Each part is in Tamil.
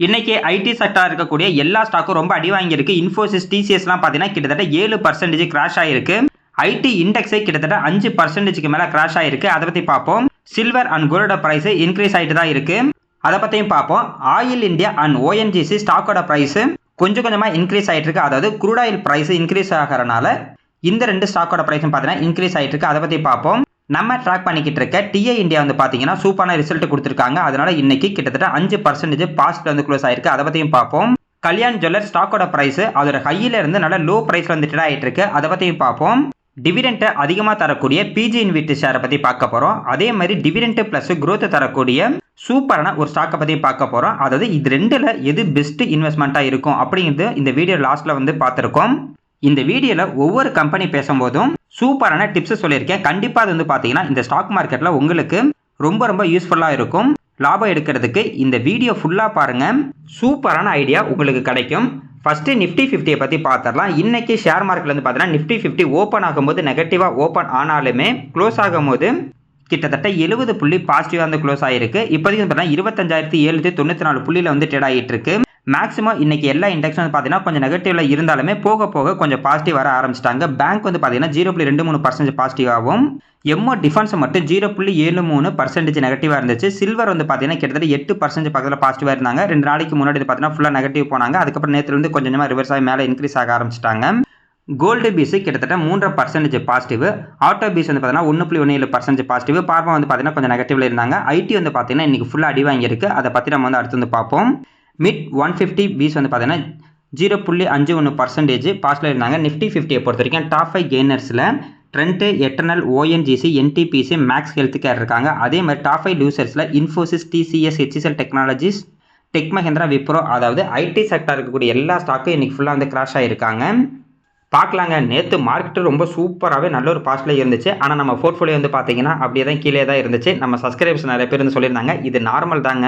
இன்னைக்கு ஐடி செக்டார் இருக்கக்கூடிய எல்லா ஸ்டாக்கும் ரொம்ப அடி வாங்கியிருக்கு. இன்ஃபோசிஸ், டிசிஎஸ்லாம் பார்த்தீங்கன்னா கிட்டத்தட்ட 7% கிராஷ் ஆயிருக்கு. ஐடி இண்டெக்ஸே கிட்டத்தட்ட 5%க்கு மேல கிராஷ் ஆயிருக்கு. அதை பத்தி பார்ப்போம். சில்வர் அண்ட் கோல்டோட பிரைஸ் இன்க்ரீஸ் ஆயிட்டு தான் இருக்கு. அதை பத்தியும் பார்ப்போம். ஆயில் இந்தியா அண்ட் ஓஎன்ஜிசி ஸ்டாக்கோட பிரைஸ் கொஞ்சம் கொஞ்சமா இன்க்ரீஸ் ஆயிட்டு இருக்கு. அதாவது க்ரூட் ஆயில் பிரைஸ் இன்க்ரீஸ் ஆகிறனால இந்த ரெண்டு ஸ்டாக்கோட பிரைஸும் பார்த்தீங்கன்னா இன்க்ரீஸ் ஆயிட்டு இருக்கு. அதை பத்தி பார்ப்போம். நம்ம ட்ராக் பண்ணிக்கிட்டு இருக்க டிஐ இந்தியா வந்து பார்த்தீங்கன்னா சூப்பரான ரிசல்ட் கொடுத்துருக்காங்க. அதனால இன்னைக்கு கிட்டத்தட்ட 5% பாசிட்டிவ் வந்து க்ளோஸ் ஆயிருக்கு. அதை பத்தியும் பார்ப்போம். கல்யாண் ஜுவல்லர் ஸ்டாக்கோட பிரைஸ் அதோட ஹையில இருந்து நல்ல லோ பிரைஸ்ல வந்து ட்ரேட் ஆயிட்டு இருக்கு. அதை பத்தியும் பார்ப்போம். டிவிடெண்ட் அதிகமாக தரக்கூடிய பிஜி இன்விட் ஷேரை பத்தி பார்க்க போறோம். அதே மாதிரி டிவிடெண்ட் பிளஸ் growth தரக்கூடிய சூப்பரான ஒரு ஸ்டாக்கை பத்தி பார்க்க போறோம். அதாவது இது ரெண்டுல எது பெஸ்ட் இன்வெஸ்ட்மெண்ட்டா இருக்கும் அப்படிங்கிறது இந்த வீடியோ லாஸ்ட்ல வந்து பார்த்துருக்கோம். இந்த வீடியோல ஒவ்வொரு கம்பெனி பேசும்போதும் சூப்பரான டிப்ஸ் சொல்லியிருக்கேன். கண்டிப்பா அது வந்து பாத்தீங்கன்னா இந்த ஸ்டாக் மார்க்கெட்ல உங்களுக்கு ரொம்ப ரொம்ப யூஸ்ஃபுல்லா இருக்கும். லாபம் எடுக்கிறதுக்கு இந்த வீடியோ ஃபுல்லா பாருங்க. சூப்பரான ஐடியா உங்களுக்கு கிடைக்கும். ஃபர்ஸ்ட் நிஃப்டி 50 பத்தி பார்த்துடலாம். இன்னைக்கு ஷேர் மார்க்கெட்ல வந்து பார்த்தீங்கன்னா நிஃப்டி 50 ஓப்பன் ஆகும்போது நெகட்டிவா ஓப்பன் ஆனாலுமே க்ளோஸ் ஆகும்போது கிட்டத்தட்ட 70 புள்ளி பாசிட்டிவா வந்து க்ளோஸ் ஆயிருக்கு. இப்போதைக்கு வந்து பார்த்தீங்கன்னா 25,794 புள்ளியில வந்து ட்ரேட் ஆகிட்டு இருக்கு. மேக்ஸிமம் இன்னைக்கு எல்லா இண்டெக்ஸும் வந்து பார்த்தீங்கன்னா கொஞ்சம் நெகட்டிவ்ல இருந்தாலுமே போக போக கொஞ்சம் பாசிட்டிவ் வர ஆரம்பிச்சிட்டாங்க. பேங்க் வந்து பார்த்தீங்கன்னா 0.23% பாசிட்டிவாகவும், எம்ஓ டிஃபென்ஸ் மட்டும் 0.73% நெகட்டிவா இருந்துச்சு. சில்வர் வந்து பார்த்தீங்கன்னா கிட்டத்தட்ட 8% பக்கத்தில் பாசிட்டிவா இருந்தாங்க. 2 நாளைக்கு முன்னாடி பார்த்தீங்கன்னா ஃபுல்லாக நெகட்டிவ் போனாங்க. அதுக்கப்புறம் நேற்று வந்து கொஞ்சம் கொஞ்சமாக ரிவர்ஸ் ஆகி மேலே இன்க்ரீஸ் ஆக ஆரம்பிச்சிட்டாங்க. கோல்டு பீஸ் கிட்டத்தட்ட 3% பாசிட்டிவ். ஆட்டோ பீஸ் வந்து பார்த்தீங்கன்னா 1.17% பாசிட்டிவ். பார்மா வந்து பார்த்தீங்கன்னா கொஞ்சம் நெகட்டிவ்ல இருந்தாங்க. ஐடி வந்து பார்த்தீங்கன்னா இன்னைக்கு ஃபுல்லாக அடி வாங்கியிருக்கு. அதை பற்றி நம்ம வந்து அடுத்து வந்து பார்ப்போம். மிட் 150 பீஸ் வந்து பார்த்தீங்கன்னா 0.51% பாசிட்டிவ் இருந்தாங்க. நிஃப்டி 50 பொறுத்த வரைக்கும் டாப் 5 கெய்னர்ஸில் ட்ரெண்ட், எட்டர்னல், ஓஎன்ஜிசி, என்டிபிசி, மேக்ஸ் ஹெல்த் கேர் இருக்காங்க. அதே மாதிரி டாப் 5 லூசர்ஸில் Infosys, TCS, HCL technologies, Tech Mahindra, Wipro, அதாவது ஐடி செக்டார் இருக்கக்கூடிய எல்லா ஸ்டாக்கும் இன்னைக்கு ஃபுல்லாக வந்து கிராஷ் ஆகிருக்காங்க. பார்க்கலாங்க. நேற்று மார்க்கெட்டு ரொம்ப சூப்பராகவே நல்ல ஒரு பாசிட்டிவ் இருந்துச்சு. ஆனால் நம்ம போர்ட்ஃபோலியோ வந்து பார்த்தீங்கன்னா அப்படியே தான் கீழே தான் இருந்துச்சு. நம்ம சப்ஸ்கிரைபர்ஸ் நிறைய பேர் வந்து சொல்லியிருந்தாங்க இது நார்மல் தாங்க.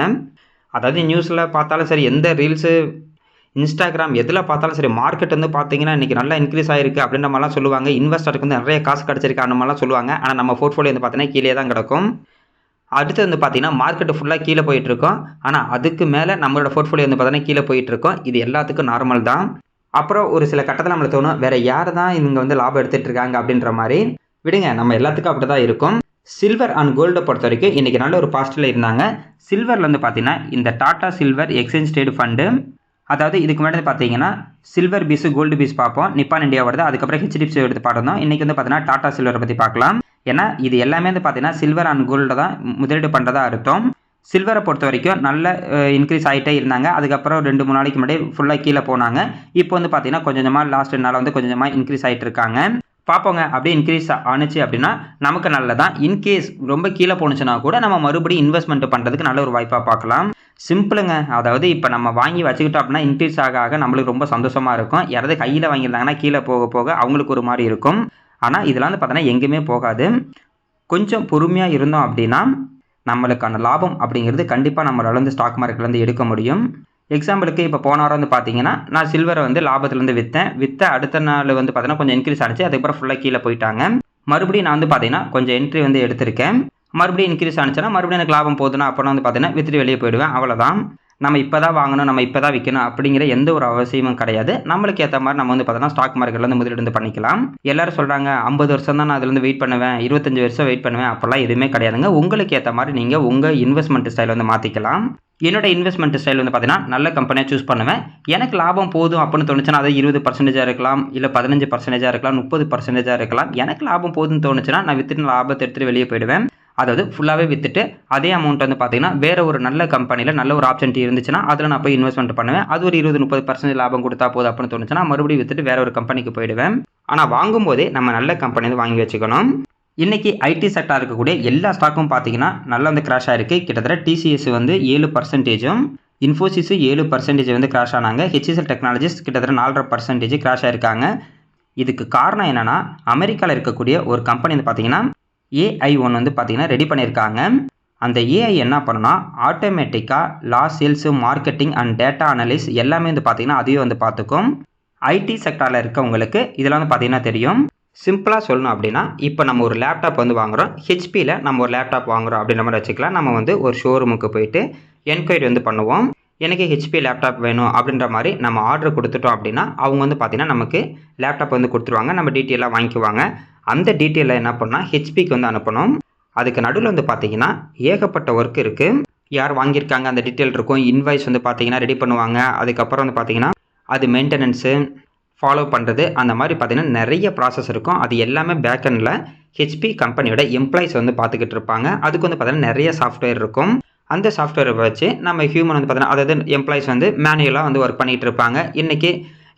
அதாவது நியூஸில் பார்த்தாலும் சரி, எந்த ரீல்ஸு, இன்ஸ்டாகிராம் எதில் பார்த்தாலும் சரி, மார்க்கெட் வந்து பார்த்தீங்கன்னா இன்றைக்கி நல்லா இன்க்ரீஸ் ஆகிருக்கு அப்படின்ற மாதிரிலாம் சொல்லுவாங்க. இன்வெஸ்டருக்கு வந்து நிறைய காசு கிடச்சிருக்கு அந்த மாதிரிலாம் சொல்லுவாங்க. ஆனால் நம்ம போர்ட்ஃபோலியோ வந்து பார்த்தீங்கன்னா கீழே தான் கிடக்கும். அடுத்து வந்து பார்த்தீங்கன்னா மார்க்கெட்டு ஃபுல்லாக கீழே போயிட்டுருக்கோம். ஆனால் அதுக்கு மேலே நம்மளோட போர்ட்ஃபோலியோ வந்து பார்த்தீங்கன்னா கீழே போயிட்டுருக்கோம். இது எல்லாத்துக்கும் நார்மல் தான். அப்புறம் ஒரு சில கட்டத்தில் நம்மளுக்கு தோணும் வேறு யார் தான் இவங்க வந்து லாபம் எடுத்துகிட்டு இருக்காங்க அப்படின்ற மாதிரி. விடுங்க, நம்ம எல்லாத்துக்கும் அப்படி தான் இருக்கும். சில்வர் அண்ட் கோல்டை பொறுத்த வரைக்கும் இன்றைக்கி நல்ல ஒரு பாசிட்டிவில் இருந்தாங்க. சில்வரில் வந்து பார்த்தீங்கன்னா இந்த Tata silver exchange trade fund, அதாவது இதுக்கு முன்னாடி பார்த்தீங்கன்னா சில்வர் பீஸு, கோல்டு பீஸ் பார்ப்போம். நிப்பான் இந்தியா வருது. அதுக்கப்புறம் ஹெச்டிஎஃப்சி எடுத்து பார்த்தோம். இன்றைக்கி வந்து பார்த்தீங்கன்னா டாடா சில்வரை பற்றி பார்க்கலாம். ஏன்னா இது எல்லாமே வந்து பார்த்தீங்கன்னா சில்வர் அண்ட் கோல்டு தான் முதலீடு பண்ணுறதா அர்த்தம். சில்வரை பொறுத்த வரைக்கும் நல்ல இன்க்ரீஸ் ஆகிட்டே இருந்தாங்க. அதுக்கப்புறம் 2-3 நாளைக்கு முன்னாடி ஃபுல்லாக கீழே போனாங்க. இப்போ வந்து பார்த்தீங்கன்னா கொஞ்சம் கொஞ்சமாக லாஸ்ட் 2 நாள் வந்து கொஞ்சம் கொஞ்சமாக இன்க்ரீஸ் ஆகிட்டு இருக்காங்க. பார்ப்போங்க. அப்படியே இன்க்ரீஸ் ஆணுச்சு அப்படின்னா நமக்கு நல்லதான். இன்கேஸ் ரொம்ப கீழே போணுச்சுன்னா கூட நம்ம மறுபடியும் இன்வெஸ்ட்மெண்ட் பண்ணுறதுக்கு நல்ல ஒரு வாய்ப்பாக பார்க்கலாம். சிம்பிளுங்க. அதாவது இப்போ நம்ம வாங்கி வச்சுக்கிட்டோம் அப்படின்னா இன்க்ரீஸ் ஆக ஆக நம்மளுக்கு ரொம்ப சந்தோஷமாக இருக்கும். யாராவது கையில் வாங்கியிருந்தாங்கன்னா கீழே போக போக அவங்களுக்கு ஒரு மாதிரி இருக்கும். ஆனால் இதெல்லாம் வந்து பார்த்தோன்னா எங்கேயுமே போகாது. கொஞ்சம் பொறுமையாக இருந்தோம் அப்படின்னா நம்மளுக்கான லாபம் அப்படிங்கிறது கண்டிப்பாக நம்மளால வந்து ஸ்டாக் மார்க்கெட்லேருந்து எடுக்க முடியும். எக்ஸாம்பிளுக்கு இப்போ போன வாரம் வந்து பார்த்தீங்கன்னா நான் சில்வரை வந்து லாபத்துலேருந்து விற்ற அடுத்த நாள் வந்து பார்த்தீங்கன்னா கொஞ்சம் இன்க்ரீஸ் ஆனிச்சு. அதுக்கப்புறம் ஃபுல்லாக கீழே போயிட்டாங்க. மறுபடியும் நான் வந்து பார்த்தீங்கன்னா கொஞ்சம் என்ட்ரி வந்து எடுத்திருக்கேன். மறுபடியும் இன்க்ரீஸ் ஆனிச்சுன்னா மறுபடியும் எனக்கு லாபம் போகுதுன்னா அப்புறம் வந்து பார்த்தீங்கன்னா விற்றுட்டு வெளியே போயிடுவேன். அவ்வளோதான். நம்ம இப்போ தான் வாங்கணும், நம்ம இப்போ தான் விற்கணும் அப்படிங்கிற எந்த ஒரு அவசியமும் கிடையாது. நம்மளுக்கு ஏற்ற மாதிரி நம்ம வந்து பார்த்தோன்னா ஸ்டாக் மார்க்கெட்லேருந்து முதலீடு வந்து பண்ணிக்கலாம். எல்லாரும் சொல்கிறாங்க 50 வருஷம் தான் நான் அதுலேருந்து வெயிட் பண்ணுவேன், 25 வருஷம் வெயிட் பண்ணுவேன். அப்போல்லாம் எதுவுமே கிடையாதுங்க. உங்களுக்கு ஏற்ற மாதிரி நீங்கள் உங்கள் இன்வெஸ்ட்மெண்ட் ஸ்டைல் வந்து மாற்றிக்கலாம். என்னோட இன்வெஸ்ட்மெண்ட் ஸ்டைல் வந்து பார்த்தீங்கன்னா நல்ல கம்பெனியாக சூஸ் பண்ணுவேன். எனக்கு லாபம் போதும் அப்படின்னு தோணுச்சுன்னா அது 20% இருக்கலாம், இல்லை 15% இருக்கலாம், 30% இருக்கலாம். எனக்கு லாபம் போதும்னு தோணுச்சுன்னா நான் வித்துட்டு லாபத்தை எடுத்துகிட்டு வெளியே போயிடுவேன். அதாவது ஃபுல்லாகவே விற்றுட்டு அதே அமௌண்ட் வந்து பார்த்தீங்கன்னா வேறு ஒரு நல்ல கம்பெனியில் நல்ல ஒரு ஆப்ஷன்ட்டி இருந்துச்சுன்னா அதில் நான் போய் இன்வெஸ்ட்மெண்ட் பண்ணுவேன். அது ஒரு 20-30% லாபம் கொடுத்தா போதும் அப்படின்னு தோணுச்சுன்னா மறுபடியும் விற்றுட்டு வேற ஒரு கம்பெனிக்கு போயிடுவேன். ஆனால் வாங்கும்போதே நம்ம நல்ல கம்பெனி வந்து வாங்கி வச்சுக்கணும். இன்றைக்கி ஐடி செக்டார் இருக்கக்கூடிய எல்லா ஸ்டாக்கும் பார்த்தீங்கன்னா நல்லா வந்து கிராஷ் ஆகிருக்கு. கிட்டத்தட்ட டிசிஎஸ் வந்து 7%, இன்ஃபோசிஸ் 7% வந்து கிராஷ் ஆனாங்க. ஹெச்சிஎல் டெக்னாலஜிஸ் கிட்டத்தட்ட 4.5% கிராஷ் ஆகிருக்காங்க. இதுக்கு காரணம் என்னென்னா அமெரிக்காவில் இருக்கக்கூடிய ஒரு கம்பெனி வந்து பார்த்தீங்கன்னா ஏஐ ஒன்று வந்து பார்த்தீங்கன்னா ரெடி பண்ணியிருக்காங்க. அந்த ஏஐ என்ன பண்ணுன்னா ஆட்டோமேட்டிக்காக sales, marketing and data analysis எல்லாமே வந்து பார்த்தீங்கன்னா அதையும் வந்து பார்த்துக்கும். ஐடி செக்டாரில் இருக்கவங்களுக்கு இதெல்லாம் வந்து பார்த்தீங்கன்னா தெரியும். சிம்பிளாக சொல்லணும் அப்படின்னா இப்போ நம்ம ஒரு லேப்டாப் வந்து வாங்குகிறோம். ஹெச்பியில் நம்ம ஒரு லேப்டாப் வாங்குகிறோம் அப்படின்ற மாதிரி வச்சுக்கலாம். நம்ம வந்து ஒரு ஷோரூமுக்கு போயிட்டு என்கொயரி வந்து பண்ணுவோம். எனக்கு ஹெச்பி லேப்டாப் வேணும் அப்படின்ற மாதிரி நம்ம ஆர்டர் கொடுத்துட்டோம் அப்படின்னா அவங்க வந்து பார்த்திங்கன்னா நமக்கு லேப்டாப் வந்து கொடுத்துருவாங்க. நம்ம டீட்டெயிலாக வாங்கிக்குவாங்க. அந்த டீட்டெயிலை என்ன பண்ணால் ஹெச்பிக்கு வந்து அனுப்பணும். அதுக்கு நடுவில் வந்து பார்த்திங்கன்னா ஏகப்பட்ட ஒர்க் இருக்குது. யார் வாங்கியிருக்காங்க அந்த டீட்டெயில் இருக்கும். இன்வாய்ஸ் வந்து பார்த்திங்கன்னா ரெடி பண்ணுவாங்க. அதுக்கப்புறம் வந்து பார்த்திங்கன்னா அது மெயின்டெனன்ஸு ஃபாலோ பண்ணுறது அந்த மாதிரி பார்த்திங்கன்னா நிறைய ப்ராசஸ் இருக்கும். அது எல்லாமே பேக்கெண்டில் ஹெச்பி கம்பெனியோட எம்ப்ளாயிஸ் வந்து பார்த்துக்கிட்டு இருப்பாங்க. அதுக்கு வந்து பார்த்திங்கன்னா நிறைய சாஃப்ட்வேர் இருக்கும். அந்த சாஃப்ட்வேரை வச்சு நம்ம ஹியூமன் வந்து பார்த்தீங்கன்னா அதாவது எம்ப்ளாயிஸ் வந்து மேனுவலாக வந்து ஒர்க் பண்ணிகிட்டு இருப்பாங்க. இன்றைக்கி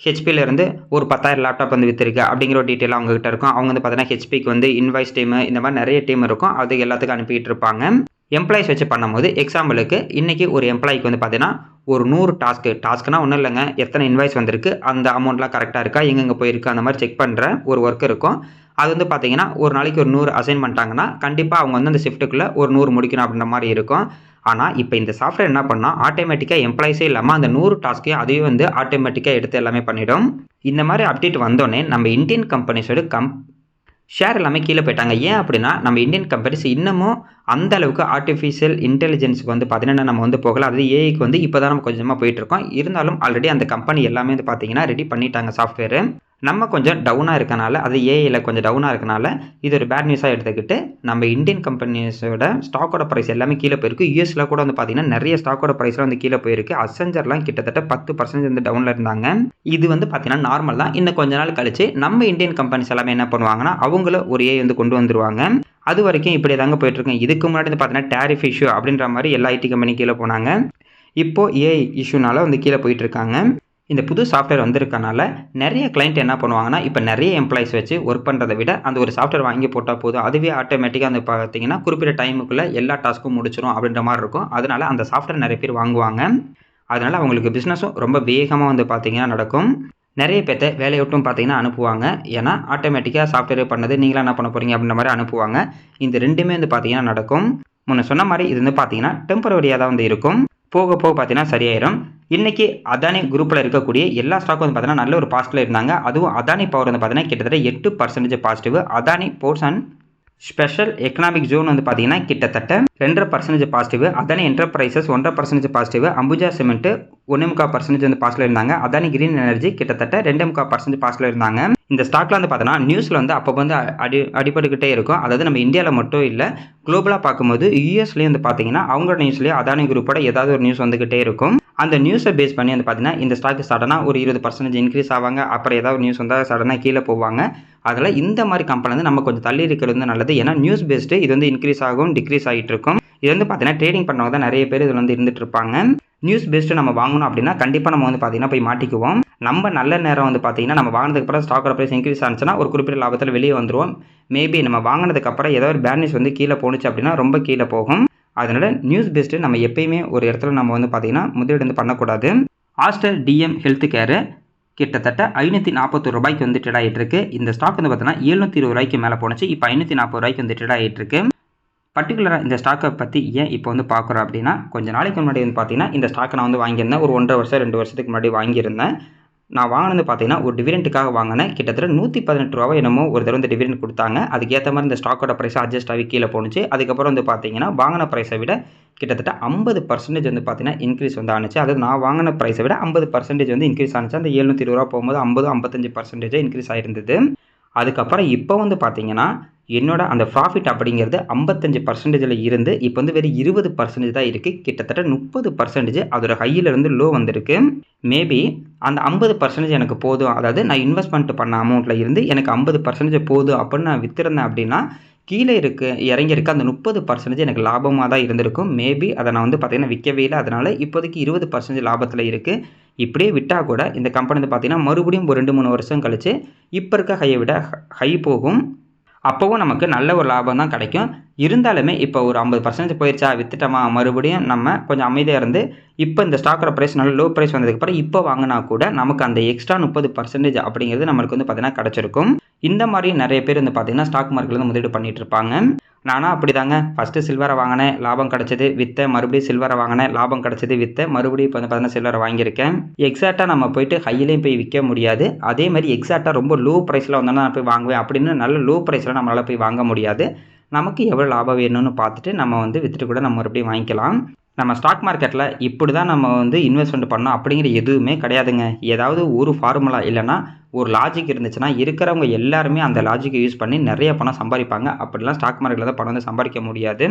ஹெச்பியிலேருந்து ஒரு 10,000 லேப்டாப் வந்து விற்றுருக்கு அப்படிங்கிற ஒரு டீட்டெயில் அவங்ககிட்ட இருக்கும். அவங்க வந்து பார்த்தீங்கன்னா ஹெச்பிக்கு வந்து இன்வாய்ஸ் டீமு இந்த மாதிரி நிறைய டீம் இருக்கும். அது எல்லாத்துக்கும் அனுப்பிட்டு இருப்பாங்க. எம்ப்ளாயிஸ் வச்சு பண்ணும்போது எக்ஸாம்பிளுக்கு இன்றைக்கி ஒரு எம்ப்ளாய்க்கு வந்து பார்த்தீங்கன்னா ஒரு 100 டாஸ்க்குனா ஒன்றும் இல்லைங்க, எத்தனை இன்வாய்ஸ் வந்திருக்கு, அந்த அமௌண்ட்லாம் கரெக்டாக இருக்கா, எங்கெங்கே போயிருக்கு, அந்த மாதிரி செக் பண்ணுற ஒரு ஒர்க் இருக்கும். அது வந்து பார்த்தீங்கன்னா ஒரு நாளைக்கு ஒரு 100 அசைன் பண்ணிட்டாங்கன்னா கண்டிப்பாக அவங்க வந்து அந்த ஷிஃப்ட்டுக்குள்ளே ஒரு 100 முடிக்கணும் அப்படின்ற மாதிரி இருக்கும். ஆனால் இப்போ இந்த சாஃப்ட்வேர் என்ன பண்ணால் ஆட்டோமேட்டிக்காக எம்ப்ளாயிஸே இல்லாமல் அந்த 100 டாஸ்க்கையும் அதுவே வந்து ஆட்டோமேட்டிக்காக எடுத்து எல்லாமே பண்ணிடும். இந்த மாதிரி அப்டேட் வந்தோடனே நம்ம இந்தியன் கம்பெனிஸோட ஷேர் எல்லாமே கீழே போயிட்டாங்க. ஏன் அப்படின்னா நம்ம இந்தியன் கம்பெனிஸ் இன்னமும் அந்த அளவுக்கு ஆர்டிஃபிஷியல் இன்டெலிஜென்ஸுக்கு வந்து பார்த்தீங்கன்னா நம்ம வந்து போகல. அது ஏஐக்கு வந்து இப்போ தான் நம்ம கொஞ்சமாக போயிட்டுருக்கோம். இருந்தாலும் ஆல்ரெடி அந்த கம்பெனி எல்லாமே வந்து பார்த்தீங்கன்னா ரெடி பண்ணிட்டாங்க சாஃப்ட்வேரு. நம்ம கொஞ்சம் டவுனாக இருக்கனால அது ஏஐயில் கொஞ்சம் டவுனாக இருக்கனால இது ஒரு பேட் நியூஸாக எடுத்துக்கிட்டு நம்ம இந்தியன் கம்பெனிஸோட ஸ்டாக்கோட ப்ரைஸ் எல்லாமே கீழே போயிருக்கு. யூஎஸில் கூட வந்து பார்த்தீங்கன்னா நிறைய ஸ்டாக்கோட ப்ரைஸ்லாம் வந்து கீழே போயிருக்கு. அசெஞ்சர்லாம் கிட்டத்தட்ட 10% வந்து டவுனில் இருந்தாங்க. இது வந்து பார்த்தீங்கன்னா நார்மல் தான். இன்னும் கொஞ்ச நாள் கழிச்சு நம்ம இந்தியன் கம்பெனிஸ் எல்லாமே என்ன பண்ணுவாங்கன்னா அவங்களும் ஒரு ஏஐ வந்து கொண்டு வந்துருவாங்க. அது வரைக்கும் இப்படி தாங்க போயிட்டுருக்கேன். இதுக்கு முன்னாடி வந்து பார்த்தீங்கன்னா டேரிஃப் இஷ்யூ அப்படின்ற மாதிரி எல்லா ஐடி கம்பெனி கீழே போனாங்க. இப்போது ஏஐ இஷ்யூனால வந்து கீழே போயிட்டுருக்காங்க. இந்த புது சாஃப்ட்வேர் வந்திருக்கனால நிறைய கிளைண்ட் என்ன பண்ணுவாங்கன்னா இப்போ நிறைய எம்ப்ளாயிஸ் வச்சு ஒர்க் பண்ணுறதை விட அந்த ஒரு சாஃப்ட்வேர் வாங்கி போட்டால் போதும், அதுவே ஆட்டோமேட்டிக்காக வந்து பார்த்தீங்கன்னா குறிப்பிட்ட டைமுக்குள்ளே எல்லா டாஸ்க்கும் முடிச்சிடும் அப்படின்ற மாதிரி இருக்கும். அதனால் அந்த சாஃப்ட்வேர் நிறைய பேர் வாங்குவாங்க. அதனால் அவங்களுக்கு பிஸ்னஸும் ரொம்ப வேகமாக வந்து பார்த்தீங்கன்னா நடக்கும். நிறைய பேர்த்த வேலையை விட்டும் பார்த்தீங்கன்னா அனுப்புவாங்க. ஏன்னா ஆட்டோமேட்டிக்காக சாஃப்ட்வேர் பண்ணது நீங்களாம் என்ன பண்ண போகிறீங்க அப்படின்ற மாதிரி அனுப்புவாங்க. இந்த ரெண்டுமே வந்து பார்த்தீங்கன்னா நடக்கும். முன்ன சொன்ன மாதிரி இது வந்து பார்த்தீங்கன்னா டெம்பரவரியாக தான் வந்து இருக்கும். போக போக பார்த்தீங்கன்னா சரியாயிரும். இன்றைக்கி அதானி குரூப்பில் இருக்கக்கூடிய எல்லா ஸ்டாக்கும் வந்து பார்த்தீங்கன்னா நல்ல ஒரு பாசிட்டிவில் இருந்தாங்க. அதுவும் அதானி பவர் வந்து பார்த்தீங்கன்னா கிட்டத்தட்ட 8% positive. Adani ports and special economic zone வந்து பார்த்தீங்கன்னா கிட்டத்தட்ட 2.5% positive. Adani enterprises 1.5% positive. Ambuja cement 1.25% வந்து பாசிட்டிவ் இருந்தாங்க. அதானி கிரீன் எனர்ஜி கிட்டத்தட்ட 2.25% பாசிட்டிவ் இருந்தாங்க. இந்த ஸ்டாக்ல வந்து பார்த்தோன்னா நியூஸில் வந்து அப்போ வந்து அடிபட்டுக்கிட்டே இருக்கும். அதாவது நம்ம இந்தியாவில் மட்டும் இல்லை, குளோபலாக பார்க்கும்போது யூஎஸ்லேயும் வந்து பார்த்தீங்கன்னா அவங்களோட நியூஸ்லேயே அதானி குரூப்போட ஏதாவது ஒரு நியூஸ் வந்துக்கிட்டே இருக்கும். அந்த நியூஸை பேஸ் பண்ணி வந்து பார்த்தீங்கன்னா இந்த ஸ்டாக் சடனாக ஒரு 20% இன்க்ரீஸ் ஆவாங்க. அப்புறம் ஏதாவது நியூஸ் வந்தால் சடனாக கீழே போவாங்க. அதில் இந்த மாதிரி கம்பெனி வந்து நம்ம கொஞ்சம் தள்ளி இருக்கிறது வந்து நல்லது. ஏன்னா நியூஸ் பேஸ்டு இது வந்து இன்க்ரீஸ் ஆகும், டிக்ரீஸ் ஆகிட்டு இருக்கும். இது வந்து பார்த்தீங்கன்னா ட்ரேடிங் பண்ணவங்க தான் நிறைய பேர் இதில் வந்து இருந்துட்டு இருப்பாங்க. நியூஸ் பேஸ்டு நம்ம வாங்கணும் அப்படின்னா கண்டிப்பாக நம்ம வந்து பார்த்தீங்கன்னா போய் மாட்டிக்குவோம். நம்ம நல்ல நேரம் வந்து பார்த்தீங்கன்னா நம்ம வாங்கினதுக்கு அப்புறம் ஸ்டாக்கோட ப்ரைஸ் இன்க்ரீஸ் ஆனிச்சுன்னா ஒரு குறிப்பிட்ட லாபத்தில் வெளியே வந்துடுவோம். மேபி நம்ம வாங்கினதுக்கப்புறம் ஏதாவது ஒரு பேட் நியூஸ் வந்து கீழே போணுச்சு அப்படின்னா ரொம்ப கீழே போகும். அதனால் நியூஸ் பேஸ்டு நம்ம எப்பயுமே ஒரு இடத்துல நம்ம வந்து பார்த்தீங்கன்னா முதலீடு வந்து பண்ணக்கூடாது. ஆஸ்டர் டிஎம் ஹெல்த் கேரு கிட்டத்தட்ட 541 ரூபாய்க்கு வந்து ட்ரேட் ஆகிட்டு இருக்கு. இந்த ஸ்டாக் வந்து பார்த்தீங்கன்னா 720 ரூபாய்க்கு மேலே போணுச்சு. இப்போ 540 ரூபாய்க்கு வந்து ட்ரேட் ஆகிட்டு இருக்கு. பர்டிகுலராக இந்த ஸ்டாக்கை பற்றி ஏன் இப்போ வந்து பார்க்குறோம் அப்படின்னா கொஞ்சம் நாளைக்கு முன்னாடி வந்து பார்த்தீங்கன்னா இந்த ஸ்டாக்கை நான் வந்து வாங்கியிருந்தேன். ஒரு 1.5 வருஷம் 2 வருஷத்துக்கு முன்னாடி வாங்கியிருந்தேன். நான் வாங்கினது பார்த்தீங்கன்னா ஒரு டிவிடெண்ட்டுக்காக வாங்கினேன். கிட்டத்தட்ட 118 ரூபா என்னமோ ஒரு தடவை வந்து டிவிடெண்ட் கொடுத்தாங்க. அதுக்கேற்ற மாதிரி இந்த ஸ்டாக்கோட ப்ரைஸ் அட்ஜஸ்ட் ஆகி கீழே போணுச்சு. அதுக்கப்புறம் வந்து பார்த்தீங்கன்னா வாங்கின ப்ரைஸை விட கிட்டத்தட்ட 50% வந்து பார்த்தீங்கன்னா இன்க்ரீஸ் வந்து ஆனிச்சு. அதாவது நான் வாங்கின ப்ரைஸை விட 50% வந்து இன்க்ரீஸ் ஆனிச்சு. அந்த 720 ரூபா போகும்போது 55% இன்க்ரீஸ் ஆகிருந்தது. அதுக்கப்புறம் இப்போ வந்து பார்த்தீங்கன்னா என்னோட அந்த ப்ராஃபிட் அப்படிங்கிறது 55% இருந்து இப்போ வந்து வெறும் 20% தான் இருக்குது. கிட்டத்தட்ட 30% அதோட ஹையிலிருந்து லோ வந்திருக்கு. மேபி அந்த 50% எனக்கு போதும், அதாவது நான் இன்வெஸ்ட்மெண்ட் பண்ண அமௌண்ட்டில் இருந்து எனக்கு 50% போதும் அப்படின்னு நான் விற்றுருந்தேன் அப்படின்னா கீழே இறங்கியிருக்க அந்த 30% எனக்கு லாபமாக தான் இருந்திருக்கும். மேபி அதை நான் வந்து பார்த்தீங்கன்னா விற்கவே இல்லை. அதனால் இப்போதைக்கு 20% லாபத்தில் இருக்குது. இப்படியே விட்டால் கூட இந்த கம்பெனி வந்து பார்த்தீங்கன்னா மறுபடியும் ஒரு 2-3 வருஷம் கழிச்சு இப்போ இருக்க ஹையை விட ஹை போகும். அப்போவும் நமக்கு நல்ல ஒரு லாபம் தான் கிடைக்கும். இருந்தாலுமே இப்போ ஒரு 50% போயிடுச்சா, விற்றுட்டோமா, மறுபடியும் நம்ம கொஞ்சம் அமைதியாக இருந்து இப்போ இந்த ஸ்டாக்கோட ப்ரைஸ் நல்ல லோ ப்ரைஸ் வந்ததுக்கப்புறம் இப்போ வாங்கினா கூட நமக்கு அந்த எக்ஸ்ட்ரா 30% அப்படிங்கிறது நம்மளுக்கு வந்து பார்த்தீங்கன்னா கிடச்சிருக்கும். இந்த மாதிரி நிறைய பேர் வந்து பார்த்தீங்கன்னா ஸ்டாக் மார்க்கெட்டில் வந்து முதலீடு பண்ணிட்டு இருப்பாங்க. நானும் அப்படி தாங்க ஃபஸ்ட்டு சில்வரை வாங்கினேன், லாபம் கிடச்சிது, விற்றேன், மறுபடியும் சில்வரை வாங்கினேன், லாபம் கிடச்சிது, விற்றேன், மறுபடியும் இப்போ வந்து பார்த்தீங்கன்னா சில்வரை வாங்கியிருக்கேன். எக்ஸாக்டாக நம்ம போயிட்டு ஹையிலையும் போய் விற்க முடியாது. அதே மாதிரி எக்ஸாக்டாக ரொம்ப லோ ப்ரைஸில் வந்தோன்னா நான் போய் வாங்குவேன் அப்படின்னு நல்ல லோ ப்ரைஸில் நம்மளால் போய் வாங்க முடியாது. நமக்கு எவ்வளோ லாபம் வேணும்னு பார்த்துட்டு நம்ம வந்து விற்றுட்டு கூட நம்ம மறுபடியும் வாங்கிக்கலாம். நம்ம ஸ்டாக் மார்க்கெட்டில் இப்படி தான் நம்ம வந்து இன்வெஸ்ட்மெண்ட் பண்ணோம் அப்படிங்கிற எதுவுமே கிடையாதுங்க. ஏதாவது ஒரு ஃபார்முலா இல்லைன்னா ஒரு லாஜிக் இருந்துச்சுன்னா இருக்கிறவங்க எல்லாருமே அந்த லாஜிக்கை யூஸ் பண்ணி நிறைய பணம் சம்பாதிப்பாங்க. அப்படிலாம் ஸ்டாக் மார்க்கெட்டில் தான் பணம் வந்து சம்பாதிக்க முடியாது.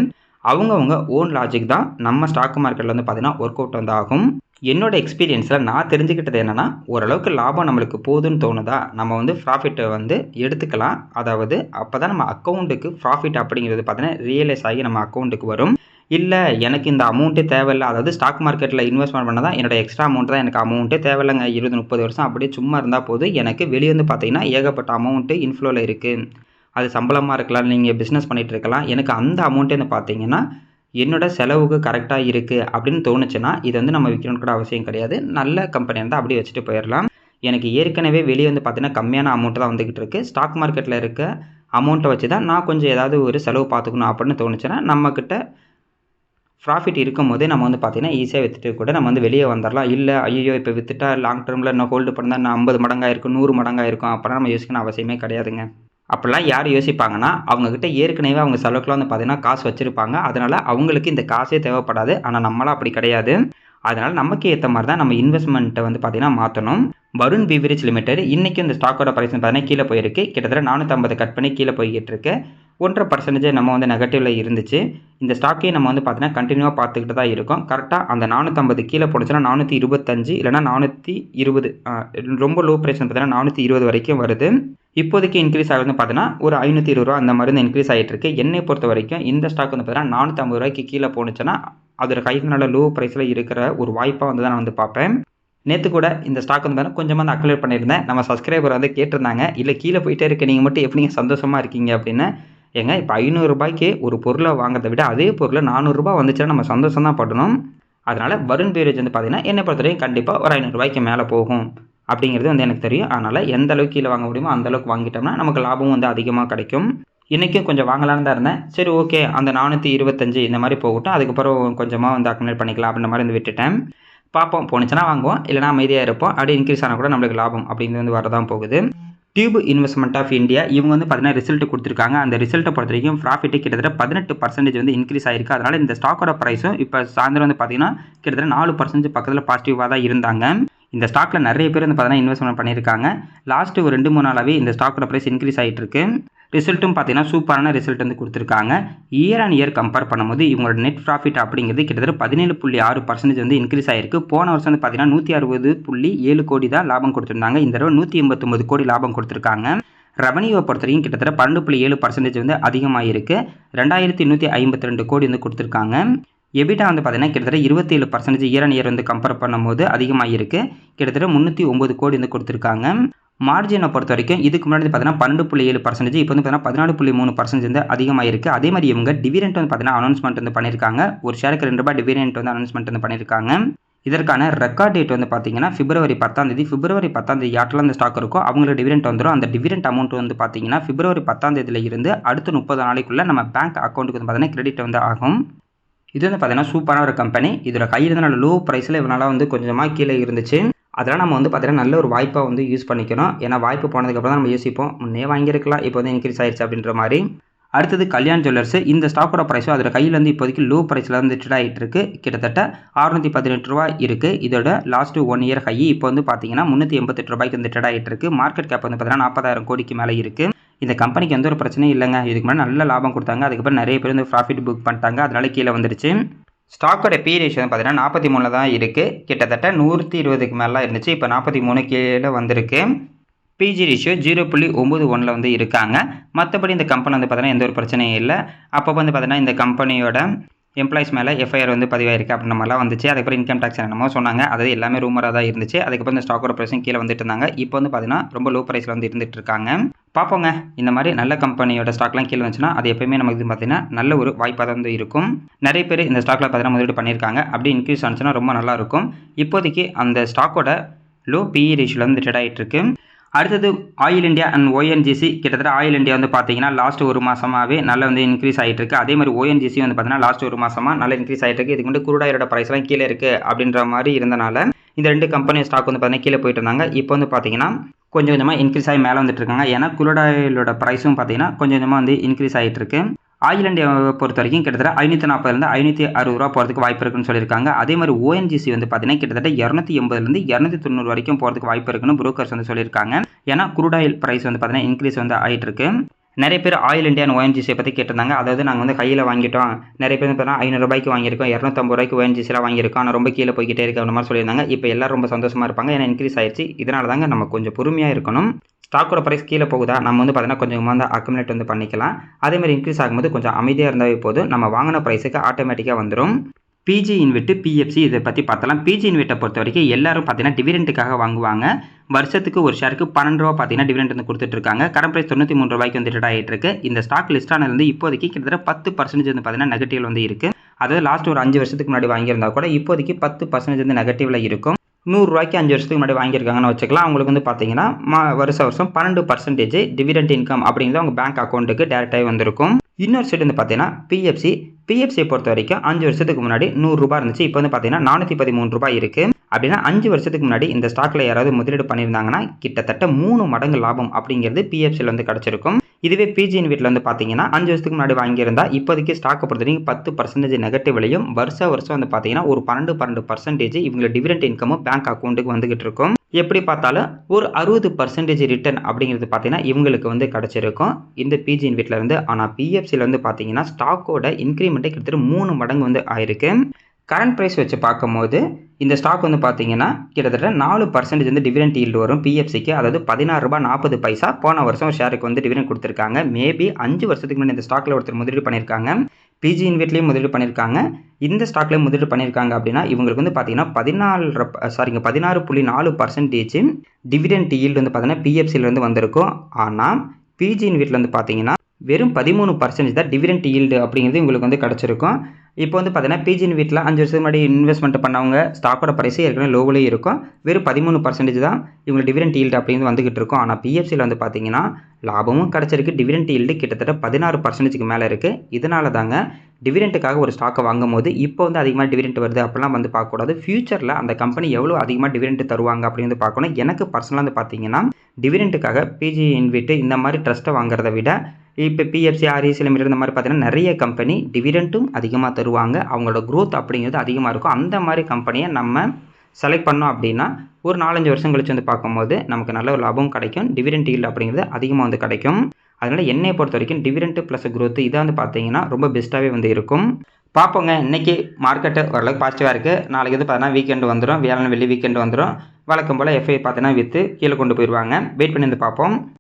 அவங்கவுங்க ஓன் லாஜிக் தான் நம்ம ஸ்டாக் மார்க்கெட்டில் வந்து பார்த்தீங்கன்னா ஒர்க் அவுட் வந்து ஆகும். என்னோட எக்ஸ்பீரியன்ஸில் நான் தெரிஞ்சுக்கிட்டது என்னென்னா, ஓரளவுக்கு லாபம் நம்மளுக்கு போதுன்னு தோணுதா நம்ம வந்து ப்ராஃபிட்டை வந்து எடுத்துக்கலாம். அதாவது அப்போ தான் நம்ம அக்கௌண்ட்டுக்கு ப்ராஃபிட் அப்படிங்கிறது பார்த்தீங்கன்னா ரியலைஸ் ஆகி நம்ம அக்கௌண்ட்டுக்கு வரும். இல்லை எனக்கு இந்த அமௌண்ட்டே தேவையில்ல, அதாவது ஸ்டாக் மார்க்கெட்டில் இன்வெஸ்ட்மெண்ட் பண்ண தான் என்னோட எக்ஸ்ட்ரா அமௌண்ட் தான், எனக்கு அமௌண்ட்டே தேவையில்லைங்க, 20-30 வருஷம் அப்படியே சும்மா இருந்தால் போதும், எனக்கு வெளியே வந்து பார்த்தீங்கன்னா ஏகப்பட்ட அமௌண்ட்டு இன்ஃப்ளோவில் இருக்குது, அது சம்பளமாக இருக்கலாம், நீங்கள் பிஸ்னஸ் பண்ணிகிட்டு இருக்கலாம், எனக்கு அந்த அமௌண்ட்டே வந்து பார்த்தீங்கன்னா என்னோட செலவுக்கு கரெக்டாக இருக்குது அப்படின்னு தோணுச்சுன்னா இது வந்து நம்ம விற்கணும்னு கூட அவசியம் கிடையாது. நல்ல கம்பெனி இருந்தால் அப்படியே வச்சுட்டு போயிடலாம். எனக்கு ஏற்கனவே வெளியே வந்து பார்த்தீங்கன்னா கம்மியான அமௌண்ட் தான் வந்துக்கிட்டு இருக்குது. ஸ்டாக் மார்க்கெட்டில் இருக்க அமௌண்ட்டை வச்சு தான் நான் கொஞ்சம் ஏதாவது ஒரு செலவு பார்த்துக்கணும் அப்படின்னு தோணுச்சுன்னா நம்மக்கிட்ட ப்ராஃபிட் இருக்கும்போதே நம்ம வந்து பார்த்தீங்கன்னா ஈஸியாக விற்றுட்டு கூட நம்ம வந்து வெளியே வந்துடலாம். இல்லை ஐயோ இப்போ விற்றுட்டா லாங் டேர்மில் இன்னும் ஹோல்டு பண்ணால் நான் 50 மடங்காக இருக்கும், 100 மடங்காக இருக்கும், அப்போலாம் நம்ம யோசிக்கணும் அவசியமே கிடையாதுங்க. அப்படிலாம் யார் யோசிப்பாங்கன்னா அவங்கக்கிட்ட ஏற்கனவே அவங்க செலவுக்குலாம் வந்து பார்த்தீங்கன்னா காசு வச்சுருப்பாங்க. அதனால் அவங்களுக்கு இந்த காசே தேவைப்படாது. ஆனால் நம்மளாம் அப்படி கிடையாது. அதனால் நமக்கு ஏற்ற மாதிரி தான் நம்ம இன்வெஸ்ட்மெண்ட்டை வந்து பார்த்தீங்கன்னா மாற்றணும். வருண் பீவரேஜ் லிமிடெட் இன்றைக்கி இந்த ஸ்டாக்கோட ப்ரைஸ் பார்த்தீங்கன்னா கீழே போயிருக்கு. கிட்டத்தட்ட 450 கட் பண்ணி கீழே போய்கிட்டு இருக்கு. 1.5% நம்ம வந்து நெகட்டிவில் இருந்துச்சு. இந்த ஸ்டாக்கே நம்ம வந்து பார்த்தீங்கன்னா கண்டினியூவாக பார்த்துக்கிட்டு தான் இருக்கோம். கரெக்டாக அந்த 450 கீழே போணுச்சுன்னா 425 இல்லைனா 420, ரொம்ப லோ ப்ரைஸ் பார்த்தீங்கன்னா 420 வரைக்கும் வருது. இப்போதைக்கு இன்க்ரீஸ் ஆகுதுன்னு பார்த்தீங்கன்னா ஒரு 520 ரூபா அந்த மாதிரி வந்து இன்க்ரீஸ் ஆகிட்டு இருக்கு. என்னை பொறுத்த வரைக்கும் இந்த ஸ்டாக் வந்து பார்த்தீங்கன்னா 450 ரூபாய்க்கு கீழே போணுச்சுன்னா அதோட கைக்கு நல்ல லோ ப்ரைஸில் இருக்கிற ஒரு வாய்ப்பாக வந்து தான் நான் வந்து பார்ப்பேன். நேற்று கூட இந்த ஸ்டாக் வந்து பார்த்தீங்கன்னா கொஞ்சமாக வந்து அக்லேட் பண்ணியிருந்தேன். நம்ம சப்ஸ்கிரைபர் வந்து கேட்டிருந்தாங்க, இல்லை கீழே போயிட்டே இருக்கு நீங்கள் மட்டும் எப்படிங்க சந்தோஷமாக இருக்கீங்க அப்படின்னு. ஏங்க இப்போ 500 ரூபாய்க்கு ஒரு பொருளை வாங்குறதை விட அதே பொருளை 400 ரூபாய் வந்துச்சுன்னா நம்ம சந்தோஷம் தான் படணும். அதனால் வருண் பீவரேஜ் வந்து பார்த்தீங்கன்னா என்னை பொறுத்தவரைக்கும் கண்டிப்பாக ஒரு 500 ரூபாய்க்கு மேலே போகும் அப்படிங்கிறது வந்து எனக்கு தெரியும். அதனால் எந்த அளவுக்கு கீழே வாங்க முடியுமோ அந்த அளவுக்கு வாங்கிட்டோம்னா நமக்கு லாபமும் வந்து அதிகமாக கிடைக்கும். இன்றைக்கும் கொஞ்சம் வாங்கலான்னு தான் இருந்தேன். சரி ஓகே அந்த 425 இந்த மாதிரி போகட்டும், அதுக்கப்புறம் கொஞ்சமாக வந்து அக்னேட் பண்ணிக்கலாம் அப்படின்ற மாதிரி வந்து விட்டுட்டேன். பார்ப்போம், போணுச்சுன்னா வாங்குவோம், இல்லைனா அமைதியாக இருப்போம். அப்படியே இன்க்ரீஸ் ஆனால் கூட நம்மளுக்கு லாபம் அப்படிங்கிறது வந்து வரதான் போகுது. டியூப் இன்வெஸ்ட்மெண்ட் ஆஃப் இந்தியா இவங்க வந்து பார்த்தீங்கன்னா ரிசல்ட் கொடுத்துருக்காங்க. அந்த ரிசல்ட்டை பொறுத்த வரைக்கும் ப்ராஃபிட்டு கிட்டத்தட்ட 18% வந்து இன்க்ரீஸ் ஆயிருக்கு. அதனால் இந்த ஸ்டாக்கோட ப்ரைஸும் இப்போ சாயந்தரம் வந்து பார்த்தீங்கன்னா கிட்டத்தட்ட 4% பக்கத்தில் பாசிட்டிவாக தான் இருந்தாங்க. இந்த ஸ்டாக்கில் நிறைய பேர் வந்து பார்த்தீங்கன்னா இன்வெஸ்ட்மெண்ட் பண்ணியிருக்காங்க. லாஸ்ட்டு ஒரு 2-3 நாளாகவே இந்த ஸ்டாக்கோட ப்ரைஸ் இன்க்ரீஸ் ஆகிட்டு இருக்கு. ரிசல்ட்டும் பார்த்தீங்கன்னா சூப்பரான ரிசல்ட் வந்து கொடுத்துருக்காங்க. இயர் ஆன் இயர் கம்பேர் பண்ணும்போது இவங்களோட நெட் ப்ராஃபிட் அப்படிங்கிறது கிட்டத்தட்ட 17.6% வந்து இன்க்ரீஸ் ஆயிருக்கு. போன வருஷம் வந்து பார்த்தீங்கன்னா 160.7 கோடி தான் லாபம் கொடுத்துருந்தாங்க. இந்த தடவை 189 கோடி லாபம் கொடுத்துருக்காங்க. ரெவன்யூவை பொறுத்த வரைக்கும் கிட்டத்தட்ட 12.7% வந்து அதிகமாக இருக்குது. 2152 கோடி வந்து கொடுத்துருக்காங்க. எபிட்டா வந்து பார்த்தீங்கன்னா கிட்டத்தட்ட 27% இயர் ஆன் இயர் வந்து கம்பேர் பண்ணும்போது அதிகமாக இருக்குது. கிட்டத்தட்ட 309 கோடி வந்து கொடுத்துருக்காங்க. மார்ஜினை பொறுத்த வரைக்கும் இதுக்கு முன்னாடி பார்த்தீங்கன்னா 12.7%, இப்போ வந்து பார்த்தீங்கன்னா 14.3% வந்து அதிகமாக இருக்குது. அதே மாதிரி இவங்க டிவிடெண்ட் வந்து பார்த்தீங்கன்னா அனௌன்ஸ்மெண்ட் வந்து பண்ணியிருக்காங்க. ஒரு ஷேருக்கு 2 ரூபாய் டிவிடெண்ட் வந்து அனௌன்ஸ்மெண்ட் வந்து பண்ணியிருக்காங்க. இதற்கான ரெக்கார்ட் டேட் வந்து பார்த்தீங்கன்னா பிப்ரவரி 10 பிப்ரவரி 10 யார்ட்டெல்லாம் அந்த ஸ்டாக் இருக்கோ அவங்களுக்கு டிவிடெண்ட் வந்துடும். அந்த டிவிடெண்ட் அமௌண்ட் வந்து பார்த்தீங்கன்னா பிப்ரவரி 10 இருந்து அடுத்த 30 நாளைக்குள்ளே நம்ம பேங்க் அக்கௌண்ட்டுக்கு வந்து பார்த்தீங்கன்னா கிரெடிட் வந்து ஆகும். இது வந்து பார்த்தீங்கன்னா சூப்பரான ஒரு கம்பெனி. இதோட கையில் இருந்து நல்ல லோ ப்ரைஸில் இவனால் வந்து கொஞ்சமாக கீழே இருந்துச்சு. அதெல்லாம் நம்ம வந்து பார்த்தீங்கன்னா நல்ல ஒரு வாய்ப்பாக வந்து யூஸ் பண்ணிக்கணும். ஏன்னா வாய்ப்பு போனதுக்கப்புறம் தான் நம்ம யோசிப்போம், முன்னே வாங்கியிருக்கலாம், இப்போ வந்து இன்க்ரீஸ் ஆயிடுச்சு அப்படின்ற மாதிரி. அடுத்தது கல்யாண் ஜுவல்லர்ஸ். இந்த ஸ்டாக்கோட ப்ரைஸும் அதோட கையில் வந்து இப்போதைக்கு லோ ப்ரைஸில் வந்து ட்ரேட் ஆகிட்டு இருக்கு. கிட்டத்தட்ட 618 ரூபா இருக்குது. இதோட லாஸ்ட்டு 1 இயர் ஹை இப்போ வந்து பார்த்தீங்கன்னா 388 ரூபாய்க்கு வந்து ட்ரேட் ஆகிட்டு இருக்கு. மார்க்கெட் கேப் வந்து பார்த்தீங்கன்னா 40,000 கோடிக்கு மேலே இருக்குது. இந்த கம்பெனிக்கு எந்த ஒரு பிரச்சனையும் இல்லைங்க. இதுக்கு முன்னாடி நல்ல லாபம் கொடுத்தாங்க. அதுக்கப்புறம் நிறைய பேர் வந்து ப்ராஃபிட் புக் பண்ணிட்டாங்க. அதனால கீழே வந்துடுச்சு. ஸ்டாக்கோட பி ரேஷியோ வந்து பார்த்தீங்கன்னா 43 தான் இருக்குது. கிட்டத்தட்ட 120க்கு மேலே இருந்துச்சு. இப்போ 43 கீழே வந்திருக்கு. பிஜி ரேஷியோ 0.91 வந்து இருக்காங்க. மற்றபடி இந்த கம்பெனி வந்து பார்த்தீங்கன்னா எந்த ஒரு பிரச்சனையும் இல்லை. அப்போ வந்து பார்த்தீங்கன்னா இந்த கம்பெனியோட எம்ப்ளாயிஸ் மேலே எஃப்ஐஆர் வந்து பதிவாயிருக்கு அப்படின்ற மாதிரிலாம் வந்துச்சு. அதுக்கப்புறம் இன்கம் டேக்ஸ் என்னமோ சொன்னாங்க. அதாவது எல்லாமே ரூமராக தான் இருந்துச்சு. அதுக்கப்புறம் இந்த ஸ்டாக்கோட ப்ரைஸும் கீழே வந்துட்டு இருந்தாங்க. இப்போ வந்து பார்த்தீங்கன்னா ரொம்ப லோ ப்ரைஸில் வந்து இருந்துட்டு இருக்காங்க. பார்ப்போங்க, இந்த மாதிரி நல்ல கம்பெனியோட ஸ்டாக்லாம் கீழே வந்துச்சுன்னா அது எப்பயுமே நமக்கு பார்த்தீங்கன்னா நல்ல ஒரு வாய்ப்பாக தான் வந்து இருக்கும். நிறைய பேர் இந்த ஸ்டாக்கில் பார்த்தீங்கன்னா முதலீடு பண்ணியிருக்காங்க. அப்படி இன்க்ரீஸ் ஆனிச்சுன்னா ரொம்ப நல்லாயிருக்கும். இப்போதைக்கு அந்த ஸ்டாக்கோட லோ பிஇ ரேஷியோவில் வந்து ட்ரேட் ஆகிட்டு இருக்கு. அடுத்தது ஆயில் இந்தியா அண்ட் ஓஎன்ஜிசி. கிட்டத்தட்ட ஆயில் இந்தியா வந்து பார்த்தீங்கன்னா லாஸ்ட் ஒரு மாதமாகவே நல்லா வந்து இன்க்ரீஸ் ஆகிட்டு இருக்கு. அதே மாதிரி ஓஎன்ஜிசி வந்து பார்த்தீங்கன்னா லாஸ்ட் ஒரு மாதமாக நல்லா இன்க்ரீஸ் ஆகிட்டு இருக்கு. இதுக்கு வந்து குரூட் ஆயிலோட ப்ரைஸ்லாம் கீழே இருக்குது அப்படின்ற மாதிரி இருந்தனால இந்த 2 கம்பெனி ஸ்டாக் வந்து பார்த்தீங்கன்னா கீழே போயிட்டு இருந்தாங்க. இப்போ வந்து பார்த்தீங்கன்னா கொஞ்சம் கொஞ்சமாக இன்க்ரீஸ் ஆகி மேலே வந்துட்டு இருக்காங்க. ஏன்னா குரூட் ஆயிலோட ப்ரைஸும் பார்த்தீங்கன்னா கொஞ்சம் கொஞ்சமாக வந்து இன்க்ரீஸ் ஆகிட்டு இருக்கு. ஆயில் இண்டியா பொறுத்த வரைக்கும் கிட்டத்தட்ட 540 560 போகிறதுக்கு வாய்ப்பு இருக்குன்னு சொல்லியிருக்காங்க. அதே மாதிரி ஓஎன்ஜிசி வந்து பார்த்தீங்கன்னா கிட்டத்தட்ட 280 290 வரைக்கும் போகிறதுக்கு வாய்ப்பு இருக்குன்னு புரோக்கர்ஸ் வந்து சொல்லியிருக்காங்க. ஏன்னா குரூட் ஆயில் பிரைஸ் வந்து பார்த்தீங்கன்னா இன்க்ரீஸ் வந்து ஆகிட்டு இருக்கு. நிறைய பேர் ஆயில் இண்டியா அண்ட் ஓஎன்ஜிசியை பற்றி கேட்டிருந்தாங்க. அதாவது நாங்கள் வந்து கையில் வாங்கிட்டோம், நிறைய பேர் வந்து பார்த்தீங்கன்னா ரூ. 500 வாங்கியிருக்கோம், ரூ. 250 ஓஎன்ஜிசிலாம் வாங்கியிருக்கோம், ஆனால் ரொம்ப கீழே போய்கிட்டே இருக்கு அந்த மாதிரி சொல்லியிருந்தாங்க. இப்போ எல்லாரும் ரொம்ப சந்தோஷமாக இருப்பாங்க, ஏன்னா இன்க்ரீஸ் ஆயிடுச்சு. இதனால தாங்க நம்ம கொஞ்சம் பொறுமையாக இருக்கணும். ஸ்டாக்கோட ப்ரைஸ் கீழே போகுதா, நம்ம வந்து பார்த்தீங்கன்னா கொஞ்சமாக வந்து அக்குமுலேட் வந்து பண்ணிக்கலாம். அதேமாதிரி இன்க்ரீஸ் ஆகும்போது கொஞ்சம் அமைதியாக இருந்தாவே போதும், நம்ம வாங்கின ப்ரைஸுக்கு ஆட்டோமேட்டிக்காக வந்துடும். பிஜி இன்வெட்டு, பிஎஃப்சி இதை பற்றி பார்த்தலாம். பிஜி இன்வெட்டை பொறுத்த வரைக்கும் எல்லாரும் பார்த்தீங்கன்னா டிவிடெண்ட்டுக்காக வாங்குவாங்க. வருஷத்துக்கு ஒரு ஷேருக்கு ரூ. 12 பார்த்தீங்கன்னா டிவிடெண்ட் வந்து கொடுத்துட்டு இருக்காங்க. கரண்ட் ப்ரைஸ் ரூ. 93 வந்து ரிட்டர்ட் ஆகிட்டு இருக்கு. இந்த ஸ்டாக் லிஸ்ட் ஆனது இப்போதைக்கு கிட்டத்தட்ட 10% வந்து பார்த்தீங்கன்னா நெகட்டிவ் வந்து இருக்கு. அதாவது லாஸ்ட் ஒரு 5 வருஷத்துக்கு முன்னாடி வாங்கியிருந்தா கூட இப்போதைக்கு 10% வந்து நெகட்டிவ்ல இருக்கும். ரூ. 100 5 வருஷத்துக்கு முன்னாடி வாங்கியிருக்காங்கன்னு வச்சுக்கலாம். அவங்களுக்கு வந்து பார்த்தீங்கன்னா வருஷம் 12% டிவிடெண்ட் இன்கம் அப்படிங்கிறது அவங்க பேங்க் அக்கௌண்ட்டுக்கு டேரெக்டாகவே வந்திருக்கும். இன்னொரு சைடு வந்து பார்த்தீங்கன்னா பிஎஃப்சியை பொறுத்த வரைக்கும் 5 வருஷத்துக்கு முன்னாடி ரூ. 100 இருந்துச்சு. இப்போ வந்து பார்த்தீங்கன்னா ரூ. 413 இருக்குது. அப்படின்னா 5 வருஷத்துக்கு முன்னாடி இந்த ஸ்டாக்கில் யாராவது முதலீடு பண்ணியிருந்தாங்கன்னா கிட்டத்தட்ட 3 மடங்கு லாபம் அப்படிங்கிறது பிஎஃப்சியில் வந்து கிடச்சிருக்கும். இதுவே பிஜி இன்வெட்டில் வந்து பார்த்தீங்கன்னா 5 வருஷத்துக்கு முன்னாடி வாங்கியிருந்தா இப்போதைக்கு ஸ்டாக்கை பொறுத்த வரைக்கும் 10% நெகட்டிவ்லையும் வருஷம் வந்து பார்த்தீங்கன்னா ஒரு 12% இவங்க டிவிடெண்ட் இன்கமும் பேங்க் அக்கௌண்ட்டுக்கு வந்துகிட்டு இருக்கும். எப்படி பார்த்தாலும் ஒரு 60% ரிட்டர்ன் அப்படிங்கிறது பார்த்தீங்கன்னா இவங்களுக்கு வந்து கிடச்சிருக்கும் இந்த பிஜி இன்வெட்டில் இருந்து. ஆனால் பிஎஃப்சியில் வந்து பார்த்தீங்கன்னா ஸ்டாக்கோட இன்க்ரிமெண்ட்டே கிட்டத்தட்ட 3 மடங்கு வந்து ஆயிருக்கு. கரண்ட் ப்ரைஸ் வச்சு பார்க்கும்போது இந்த ஸ்டாக் வந்து பார்த்தீங்கன்னா கிட்டத்தட்ட 4% வந்து டிவிடெண்ட் ஈல்டு வரும் பிஎஃப்சிக்கு. அதாவது ரூ. 16.40 போன வருஷம் ஒரு ஷேருக்கு வந்து டிவிடெண்ட் கொடுத்துருக்காங்க. மேபி 5 வருஷத்துக்கு முன்னாடி இந்த ஸ்டாக்கில் ஒருத்தர் முதலீடு பண்ணியிருக்காங்க. பிஜி இன்வெட்லேயும் முதலீடு பண்ணியிருக்காங்க, இந்த ஸ்டாக்லேயும் முதலீடு பண்ணியிருக்காங்க. அப்படின்னா இவங்களுக்கு வந்து பார்த்தீங்கன்னா 16.4% டிவிடெண்ட் ஈல்டு வந்து பார்த்தீங்கன்னா பிஎஃப்சியிலேருந்து வந்திருக்கும். ஆனால் பிஜி இன்வெட்டில் வந்து பார்த்தீங்கன்னா வெறும் 13% தான் டிவிடெண்ட் ஈல்டு அப்படிங்கிறது இவங்களுக்கு வந்து கிடச்சிருக்கும். இப்போ வந்து பார்த்தீங்கன்னா பிஜி இன்வெட்டில் 5 வருஷத்துக்கு முன்னாடி இன்வெஸ்ட்மெண்ட் பண்ணவங்க ஸ்டாக்கோட ப்ரைஸே ஏற்கனவே லோவிலேயே இருக்கும். வெறும் 13% தான் இவங்க டிவிடெண்ட் ஈல்டு அப்படிங்கிறது வந்துகிட்டு இருக்கும். ஆனால் பிஎஃப்சியில் வந்து பார்த்தீங்கன்னா லாபமும் கிடச்சிருக்கு, டிவிடெண்ட் ஈல்டு கிட்டத்தட்ட 16%க்கு மேலே இருக்குது. இதனால தாங்க டிவிடெண்ட்டுக்காக ஒரு ஸ்டாக்கை வாங்கும் போது இப்போ வந்து அதிகமாக டிவிடெண்ட் வருது அப்படிலாம் வந்து பார்க்கக்கூடாது. ஃபியூச்சரில் அந்த கம்பெனி எவ்வளோ அதிகமாக டிவிடெண்ட் தருவாங்க அப்படின்னு வந்து பார்க்கணும். எனக்கு பர்சனலாக வந்து பார்த்தீங்கன்னா டிவிடெண்ட்டுக்காக பிஜி இன்வெட்டு இந்த மாதிரி ட்ரஸ்ட்டை வாங்குறத விட இப்போ பிஎஃப்சி, ஆர்இசி லிமிடெட் இந்த மாதிரி பார்த்தீங்கன்னா நிறைய கம்பெனி டிவிடெண்ட்டும் அதிகமாக தருவாங்க, அவங்களோட க்ரோத் அப்படிங்கிறது அதிகமாக இருக்கும். அந்த மாதிரி கம்பெனியை நம்ம செலக்ட் பண்ணோம் அப்படின்னா ஒரு 4-5 வருஷம் கழிச்சு வந்து பார்க்கும்போது நமக்கு நல்ல ஒரு லாபம் கிடைக்கும், டிவிடெண்ட் ஈல்டு அப்படிங்கிறது அதிகமாக வந்து கிடைக்கும். அதனால் என்னையை பொறுத்த வரைக்கும் டிவிடெண்ட் ப்ளஸ் க்ரோத் இதை வந்து பார்த்தீங்கன்னா ரொம்ப பெஸ்ட்டாகவே வந்து இருக்கும். பார்ப்போங்க, இன்றைக்கி மார்க்கெட்டு ஓரளவுக்கு பாசிட்டிவாக இருக்குது. நாளைக்கு வந்து பார்த்தீங்கன்னா வீக்கெண்டு வந்துடும், வியாழன் வெள்ளி வீக்கெண்டு வந்துடும். வழக்கம் போல் எஃப்ஐ பார்த்தீங்கன்னா விற்று கீழே கொண்டு போயிடுவாங்க. வெயிட் பண்ணி வந்து பார்ப்போம்.